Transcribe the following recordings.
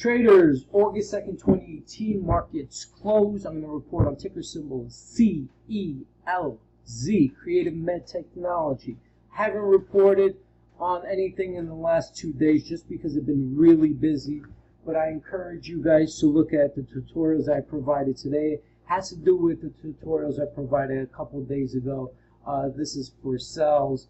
Traders, August 2nd, 2018, markets close. I'm going to report on ticker symbol CELZ, Creative Med Technology. Haven't reported on anything in the last 2 days just because I've been really busy, but I encourage you guys to look at the tutorials I provided today. It has to do with the tutorials I provided a couple of days ago. This is for CELZ,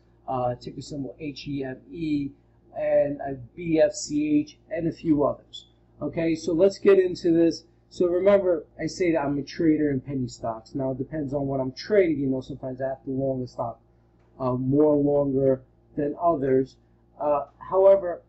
ticker symbol HEME, and BFCH, and a few others. Okay, so let's get into this. So remember, I say that I'm a trader in penny stocks. Now it depends on what I'm trading. You know, sometimes I have to long the stock more longer than others. However,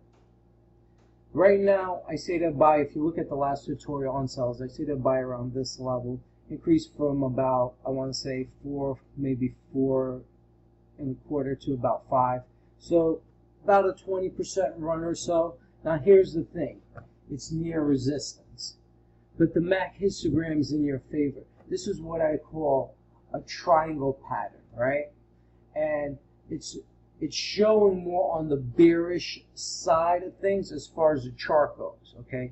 right now I say that buy. If you look at the last tutorial on CELZ, I say that buy around this level, increase from about, I want to say 4, maybe 4.25 to about 5. So about a 20% run or so. Now here's the thing. It's near resistance, but the MAC histogram is in your favor. This is what I call a triangle pattern, right? And it's showing more on the bearish side of things as far as the chart goes, okay?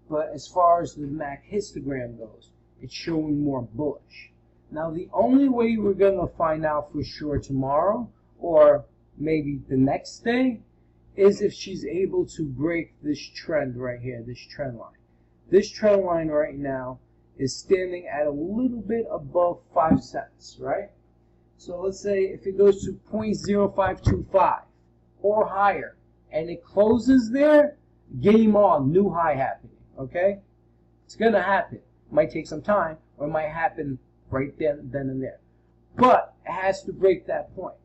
But as far as the MAC histogram goes, it's showing more bullish. Now the only way we're going to find out for sure tomorrow, or maybe the next day, is if she's able to break this trend right here, this trend line. This trend line right now is standing at a little bit above 5 cents, right? So let's say if it goes to 0.0525 or higher and it closes there, game on, new high happening, okay? It's going to happen. It might take some time, or it might happen right then and there. But it has to break that point.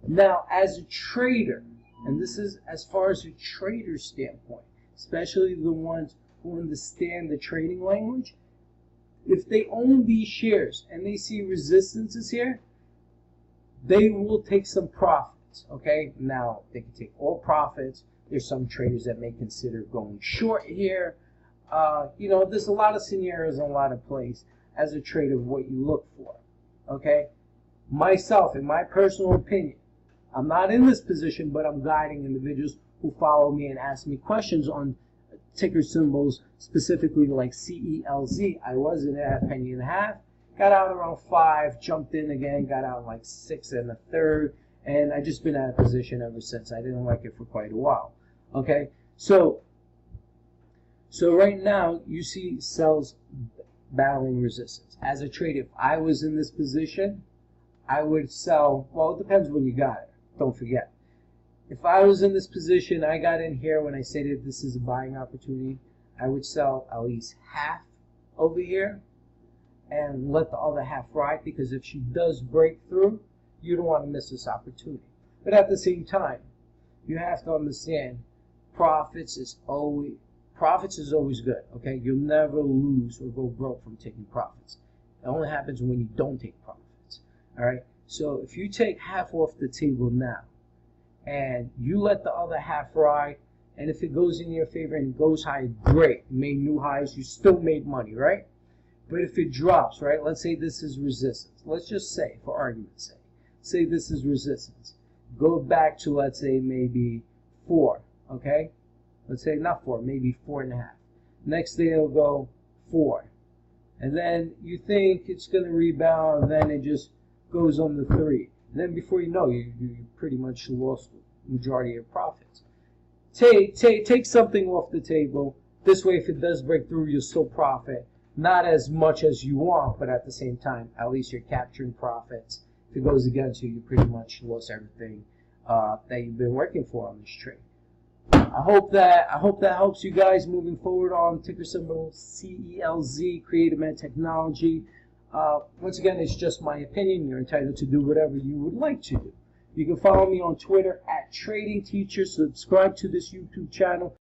Now, as a trader, and this is as far as a trader's standpoint, especially the ones who understand the trading language, if they own these shares and they see resistances here, they will take some profits, okay? Now, they can take all profits. There's some traders that may consider going short here. You know, there's a lot of scenarios and a lot of plays as a trader of what you look for, okay? Myself, in my personal opinion, I'm not in this position, but I'm guiding individuals who follow me and ask me questions on ticker symbols, specifically like CELZ. I was in at penny and a half, got out around 5, jumped in again, got out like 6 1/3, and I just been at a position ever since. I didn't like it for quite a while. Okay, so right now you see CELZ battling resistance. As a trader, if I was in this position, I would sell. Well, it depends when you got it. Don't forget. If I was in this position, I got in here when I say that this is a buying opportunity, I would sell at least half over here and let the other half ride, because if she does break through, you don't want to miss this opportunity. But at the same time, you have to understand profits is always good, okay? You'll never lose or go broke from taking profits. It only happens when you don't take profits, all right? So if you take half off the table now and you let the other half ride, and if it goes in your favor and goes high, great. You made new highs, you still made money, right? But if it drops, right, let's say this is resistance. Let's just say, for argument's sake, say this is resistance. Go back to, let's say, maybe 4, okay? Let's say not 4, maybe 4.5. Next day it'll go 4. And then you think it's going to rebound, and then it just goes on the 3. And then before you know, you pretty much lost the majority of your profits. Take something off the table. This way, if it does break through, you'll still profit. Not as much as you want, but at the same time, at least you're capturing profits. If it goes against you, you pretty much lost everything that you've been working for on this trade. I hope that helps you guys moving forward on ticker symbol CELZ, Creative Med Technology. Once again, it's just my opinion. You're entitled to do whatever you would like to do. You can follow me on Twitter @TradingTeacher. Subscribe to this YouTube channel.